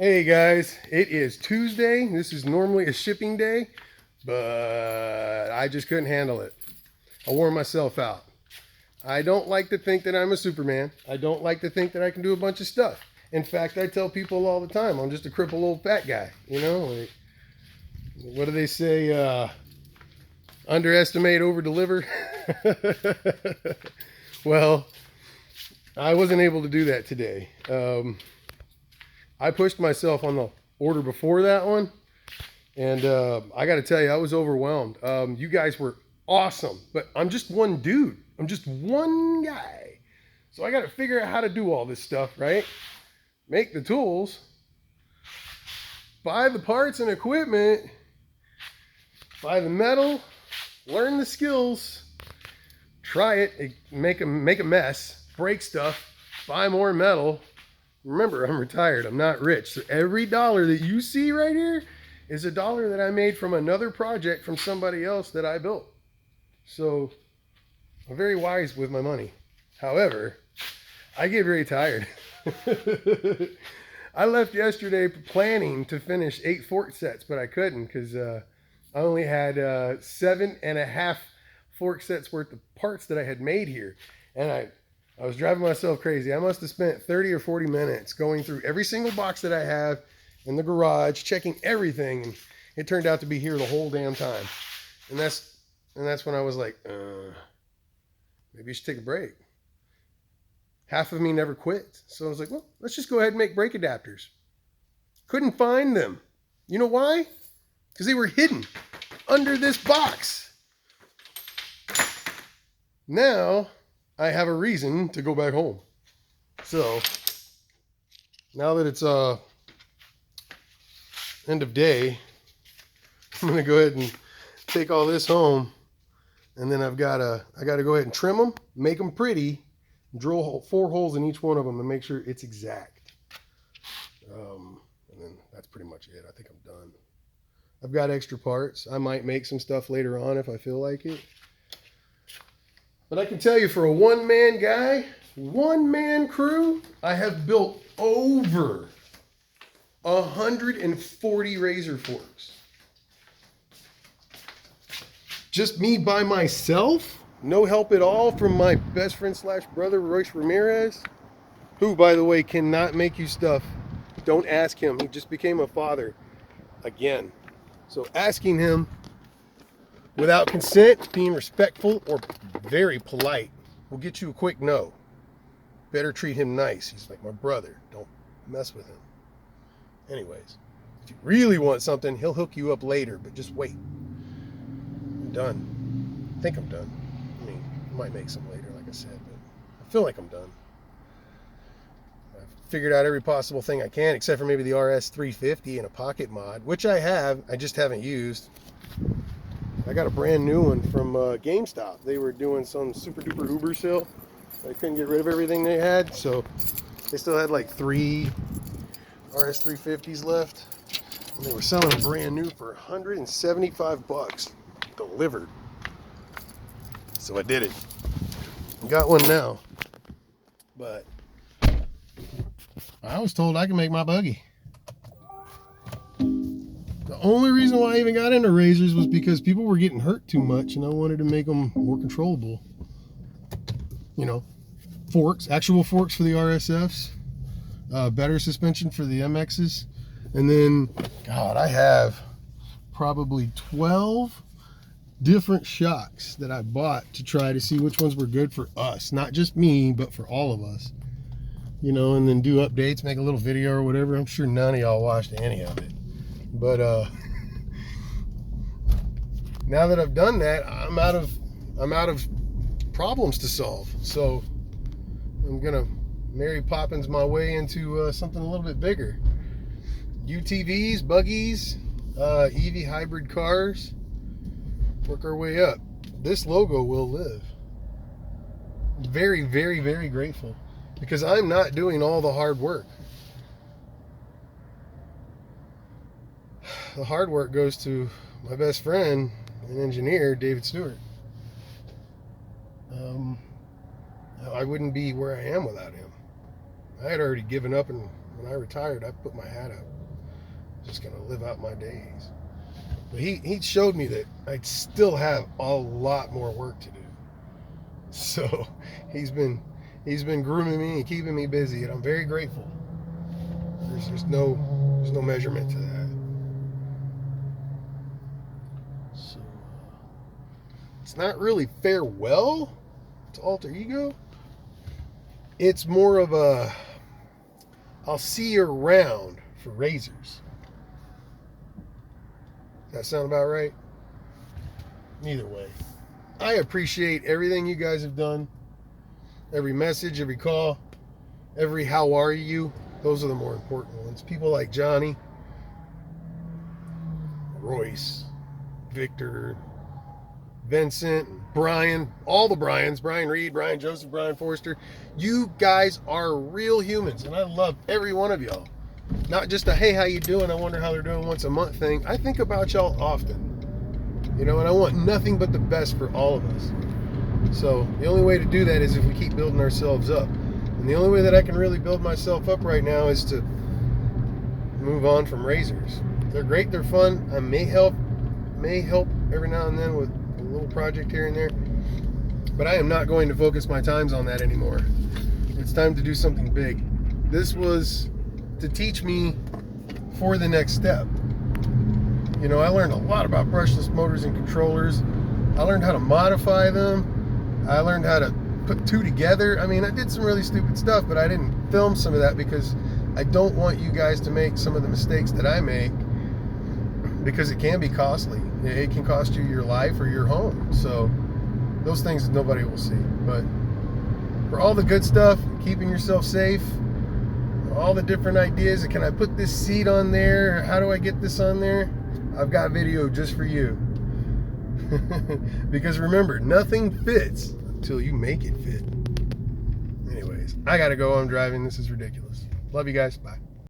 Hey guys, it is Tuesday. This is normally a shipping day, but I just couldn't handle it. I wore myself out. I don't like to think that I'm a Superman. I don't like to think that I can do a bunch of stuff. In fact, I tell people all the time, I'm just a crippled old fat guy. Like, what do they say? Underestimate, over deliver. Well, I wasn't able to do that today. I pushed myself on the order before that one, and I got to tell you, I was overwhelmed. You guys were awesome, but I'm just one dude. I'm just one guy. So I got to figure out how to do all this stuff, right? Make the tools, buy the parts and equipment, buy the metal, learn the skills, try it, make a mess, break stuff, buy more metal. Remember, I'm retired. I'm not rich. So every dollar that you see right here is a dollar that I made from another project from somebody else that I built. So I'm very wise with my money. However, I get very tired. I left yesterday planning to finish 8 fork sets, but I couldn't because I only had 7.5 fork sets worth of parts that I had made here. And I was driving myself crazy. I must have spent 30 or 40 minutes going through every single box that I have in the garage, checking everything, and it turned out to be here the whole damn time. And that's when I was like, maybe you should take a break. Half of me never quit. So I was like, well, let's just go ahead and make brake adapters. Couldn't find them. You know why? Because they were hidden under this box. Now I have a reason to go back home. So now that it's end of day, I'm gonna go ahead and take all this home, and then I gotta go ahead and trim them, make them pretty, drill 4 holes in each one of them, and make sure it's exact. And then that's pretty much it. I think I'm done. I've got extra parts. I might make some stuff later on if I feel like it. But I can tell you, for a one-man guy, one-man crew, I have built over 140 razor forks. Just me by myself, no help at all from my best friend slash brother, Royce Ramirez, who, by the way, cannot make you stuff. Don't ask him. He just became a father again. So asking him without consent, being respectful or very polite, will get you a quick no. Better treat him nice. He's like my brother. Don't mess with him. Anyways, if you really want something, he'll hook you up later, but just wait. I'm done. I think I'm done. I mean, I might make some later, like I said, but I feel like I'm done. I've figured out every possible thing I can, except for maybe the RS350 and a pocket mod, which I have, I just haven't used. I got a brand new one from GameStop. They were doing some super duper Uber sale. I couldn't get rid of everything they had, so they still had like 3 RS350s left. And they were selling them brand new for $175 delivered. So I did it. Got one now. But I was told I can make my buggy. The only reason why I even got into razors was because people were getting hurt too much, and I wanted to make them more controllable. Forks, actual forks for the RSFs, better suspension for the MXs, and then, God, I have probably 12 different shocks that I bought to try to see which ones were good for us, not just me, but for all of us. And then do updates, make a little video or whatever. I'm sure none of y'all watched any of it. But now that I've done that, I'm out of problems to solve. So I'm gonna Mary Poppins my way into something a little bit bigger. UTVs, buggies, EV hybrid cars. Work our way up. This logo will live. Very, very, very grateful, because I'm not doing all the hard work. The hard work goes to my best friend and engineer, David Stewart. I wouldn't be where I am without him. I had already given up and when I retired, I put my hat up. Just gonna live out my days. But he showed me that I'd still have a lot more work to do. So he's been grooming me and keeping me busy, and I'm very grateful. There's no measurement to that. So it's not really farewell to Alter Ego. It's more of a I'll see you around for Razors. Does that sound about right? Either way, I appreciate everything you guys have done. Every message, every call, every how are you. Those are the more important ones. People like Johnny, Royce, Victor, Vincent, Brian, all the Brians, Brian Reed, Brian Joseph, Brian Forrester. You guys are real humans, and I love every one of y'all. Not just a, hey, how you doing? I wonder how they're doing once a month thing. I think about y'all often. You know, and I want nothing but the best for all of us. So the only way to do that is if we keep building ourselves up. And the only way that I can really build myself up right now is to move on from Razors. They're great, they're fun. I may help every now and then with a little project here and there. But I am not going to focus my times on that anymore. It's time to do something big. This was to teach me for the next step. You know, I learned a lot about brushless motors and controllers. I learned how to modify them. I learned how to put two together. I mean, I did some really stupid stuff, but I didn't film some of that because I don't want you guys to make some of the mistakes that I make, because it can be costly. It can cost you your life or your home. So those things nobody will see. But for all the good stuff, keeping yourself safe, all the different ideas, can I put this seat on there? How do I get this on there? I've got video just for you. Because remember, nothing fits until you make it fit. Anyways, I gotta go. I'm driving. This is ridiculous. Love you guys. Bye.